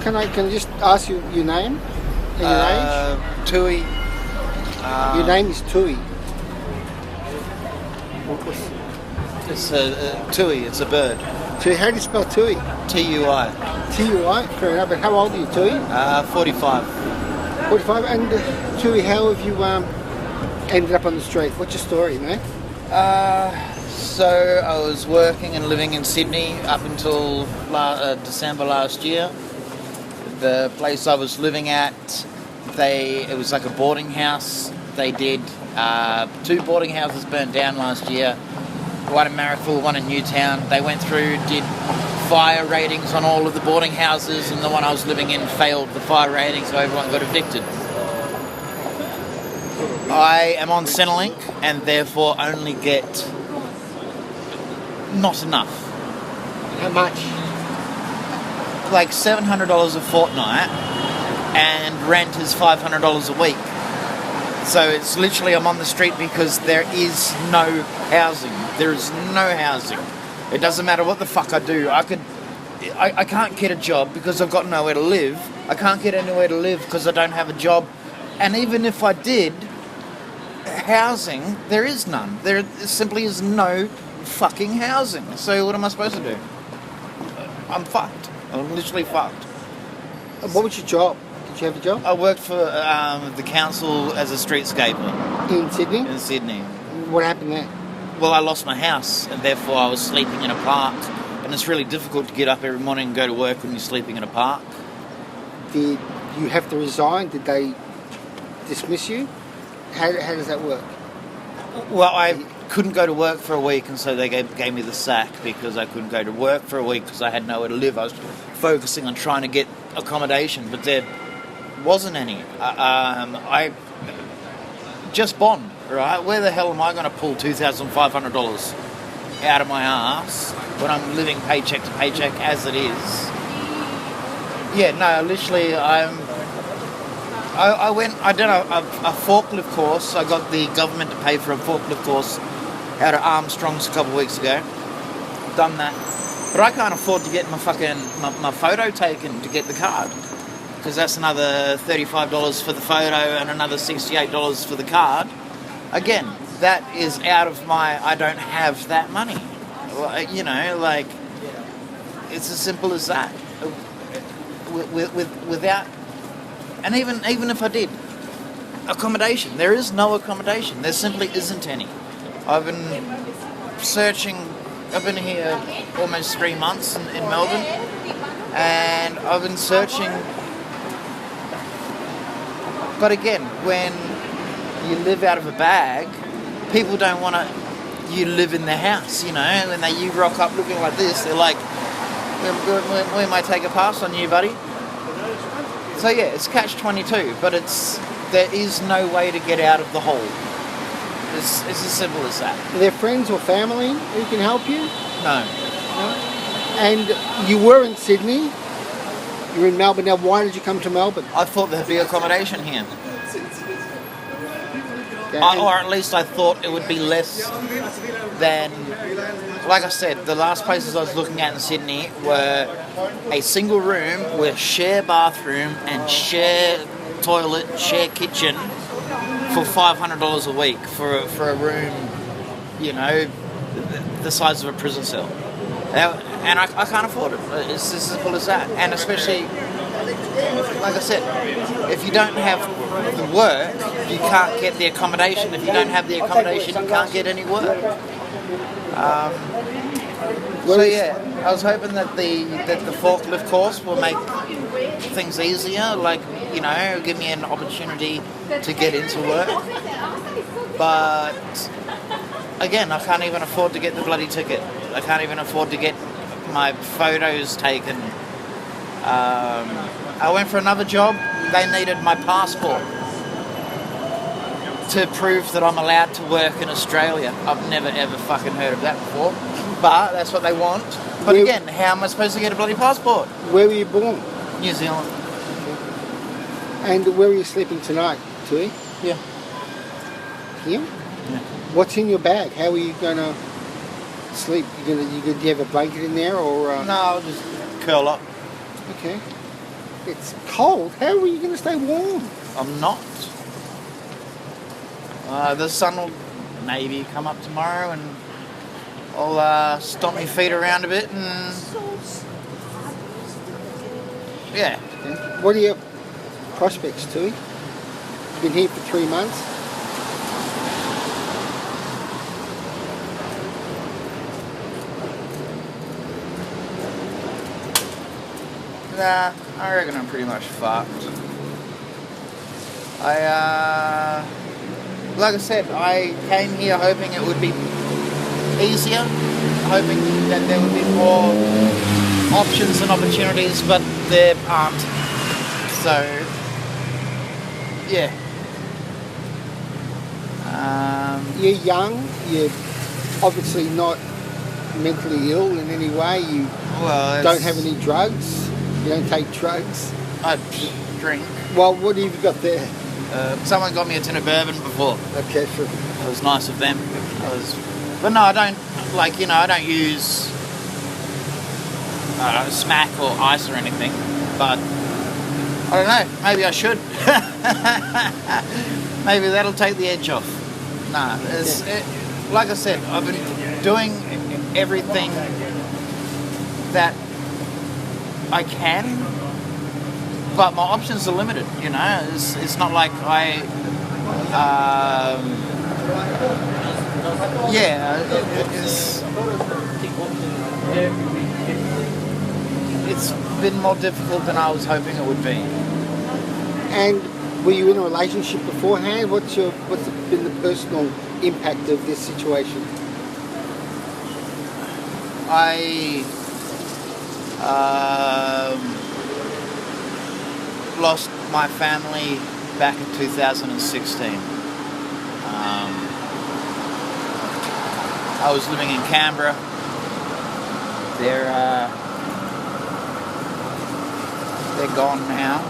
Can I just ask you your name and your age? Tui. Your name is Tui. It's a Tui. It's a bird. Tui, how do you spell Tui? T-U-I. T-U-I? Fair enough. And how old are you, Tui? 45. 45. And Tui, how have you ended up on the street? What's your story, mate? So I was working and living in Sydney up until December last year. The place I was living at, it was like a boarding house. They did 2 boarding houses burned down last year. One in Marrickville, one in Newtown. They went through, did fire ratings on all of the boarding houses, and the one I was living in failed the fire rating, so everyone got evicted. I am on Centrelink and therefore only get not enough. How much? Like $700 a fortnight, and rent is $500 a week. So it's literally I'm on the street because there is no housing. There is no housing. It doesn't matter what the fuck I do. I can't get a job because I've got nowhere to live. I can't get anywhere to live because I don't have a job. And even if I did, housing, there is none. There simply is no fucking housing. So what am I supposed to do? I'm fucked. I'm literally fucked. What was your job? Did you have a job? I worked for the council as a streetscaper. In Sydney? In Sydney. What happened there? Well, I lost my house, and therefore I was sleeping in a park. And it's really difficult to get up every morning and go to work when you're sleeping in a park. Did you have to resign? Did they dismiss you? How does that work? Well, I couldn't go to work for a week, and so they gave me the sack because I couldn't go to work for a week because I had nowhere to live. I was focusing on trying to get accommodation, but there wasn't any. I just bond, right? Where the hell am I going to pull $2,500 out of my ass when I'm living paycheck to paycheck as it is? Yeah, no, literally, I did a forklift course. I got the government to pay for a forklift course out of Armstrong's a couple of weeks ago. Done that. But I can't afford to get my photo taken to get the card. Because that's another $35 for the photo and another $68 for the card. Again, that is out of I don't have that money. You know, like, it's as simple as that. Without, and even if I did, accommodation, there is no accommodation. There simply isn't any. I've been searching. I've been here almost 3 months in Melbourne, and I've been searching. But again, when you live out of a bag, people don't want you to live in their house, you know. When you rock up looking like this, they're like, we might take a pass on you, buddy. So yeah, it's catch-22, but there is no way to get out of the hole. It's as simple as that. Are there friends or family who can help you? No. And you were in Sydney. You're in Melbourne now. Why did you come to Melbourne? I thought there'd be accommodation here. Yeah, Or at least I thought it would be less than... Like I said, the last places I was looking at in Sydney were a single room with share bathroom and share toilet, share kitchen for $500 a week for a room, you know, the size of a prison cell. And I can't afford it. It's as simple as that. And especially, like I said, if you don't have the work, you can't get the accommodation. If you don't have the accommodation, you can't get any work. So yeah, I was hoping that the forklift course will make things easier, like, you know, give me an opportunity to get into work. But again, I can't even afford to get the bloody ticket. I can't even afford to get my photos taken. I went for another job. They needed my passport to prove that I'm allowed to work in Australia. I've never ever fucking heard of that before, but that's what they want. But again, how am I supposed to get a bloody passport? Where were you born? New Zealand. And where are you sleeping tonight, Tui? Yeah. Here? Yeah. What's in your bag? How are you going to sleep? Do you have a blanket in there, or? No, I'll just curl up. Okay. It's cold. How are you going to stay warm? I'm not. The sun will maybe come up tomorrow and I'll stomp my feet around a bit and yeah. What are your prospects, Tui? You've been here for 3 months. Nah, I reckon I'm pretty much fucked. Like I said, I came here hoping it would be easier, hoping that there would be more options and opportunities, but there aren't. So, yeah. You're young. You're obviously not mentally ill in any way. You don't have any drugs. You don't take drugs. I drink. Well, what have you got there? Someone got me a tin of bourbon before. Okay, sure. It was nice of them. But no, I don't, I don't use smack or ice or anything. But, I don't know, maybe I should. Maybe that'll take the edge off. Nah, like I said, I've been doing everything that I can, but my options are limited, you know. It's not like it's been more difficult than I was hoping it would be. And were you in a relationship beforehand? What's been the personal impact of this situation? I lost my family back in 2016. I was living in Canberra. They're gone now.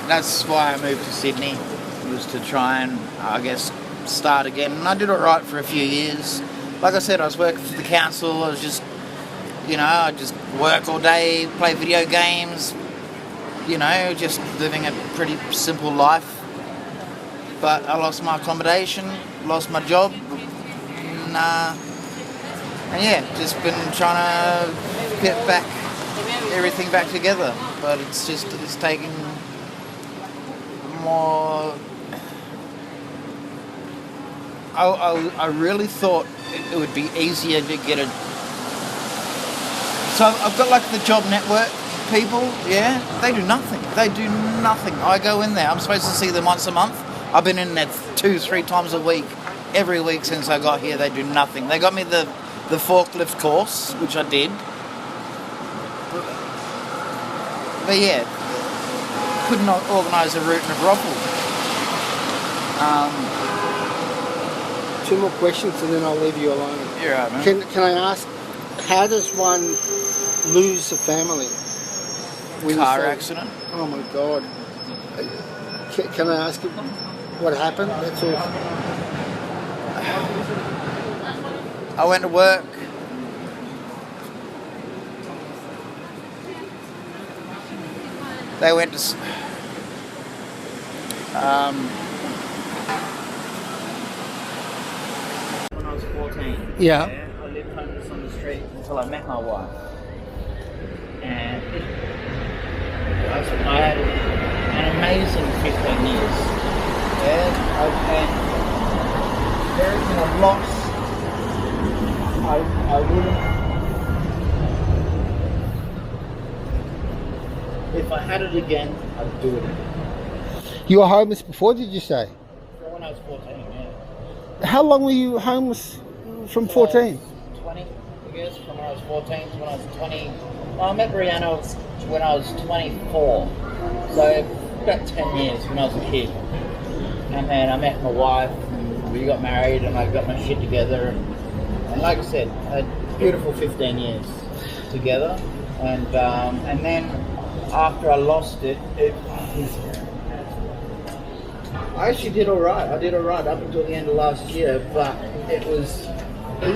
That's why I moved to Sydney, was to try and, I guess, start again. And I did it right for a few years. Like I said, I was working for the council. I was just, I just work all day, play video games, just living a pretty simple life. But I lost my accommodation, lost my job, and yeah, just been trying to get everything back together. But it's taking more. I really thought it would be easier to get a. So I've got like the job network people, yeah. They do nothing. I go in there. I'm supposed to see them once a month. I've been in there 2-3 times a week. Every week since I got here, they do nothing. They got me the forklift course, which I did. But yeah, could not organise a route in a brothel. 2 more questions and then I'll leave you alone. You're right, man. Can I ask, how does one lose a family? Car accident. Oh my God. Can I ask you what happened? That's all. I went to work. They went to... when I was 14. Yeah. I lived homeless on the street until I met my wife. And I had an amazing 15 years. Yeah. And everything I've lost, I wouldn't... If I had it again, I'd do it again. You were homeless before, did you say? When I was 14, yeah. How long were you homeless from 14? 20, I guess, from when I was 14 to when I was 20. Well, I met Brianna when I was 24. So about 10 years when I was a kid. And then I met my wife, and we got married, and I got my shit together. And like I said, I had a beautiful 15 years together. And then after I lost it, I actually did all right. I did all right up until the end of last year, but it was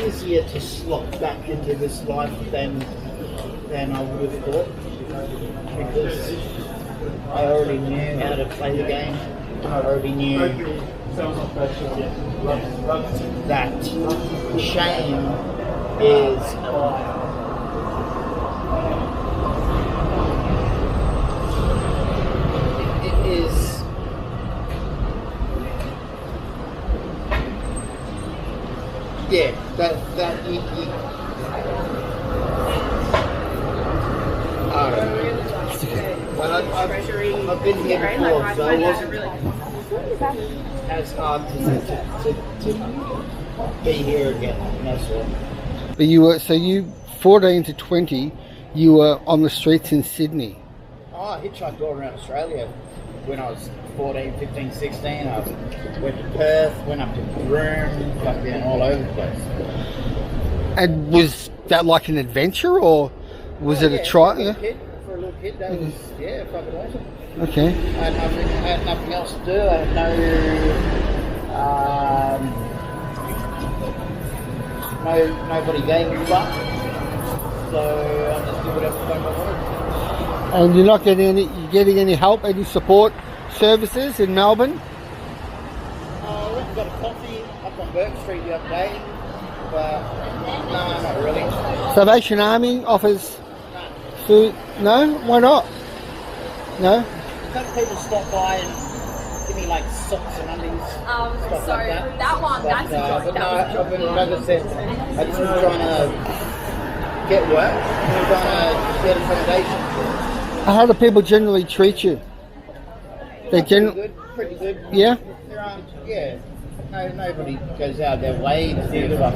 easier to slot back into this life than than I would have thought, because I already knew how to play the game. I already knew that shame is yeah, that you I don't know. Well, I've been here before, so it wasn't as hard to be here again. That's all. But you 14 to 20, you were on the streets in Sydney. Oh, I hitchhiked all around Australia when I was 14, 15, 16. I went to Perth, went up to Broome, fucking all over the place. And was that like an adventure, or was it a try? For a little kid, that was fucking awesome. Okay. I had nothing else to do. I had nobody gave me fuck. So I just did whatever the fuck I wanted. And you're not getting any help, any support services in Melbourne? I went and got a coffee up on Burke Street the other day, but no, not really. Salvation Army offers food? No? Why not? No? A couple people stop by and give me like socks and undies, stuff so like that. that one, But, that's a joy. but no, That was I've been, like I said, I just been trying to get work, I'm trying to get accommodation. How do people generally treat you? They Pretty good. Yeah? There aren't, nobody goes out of their way to do fuck.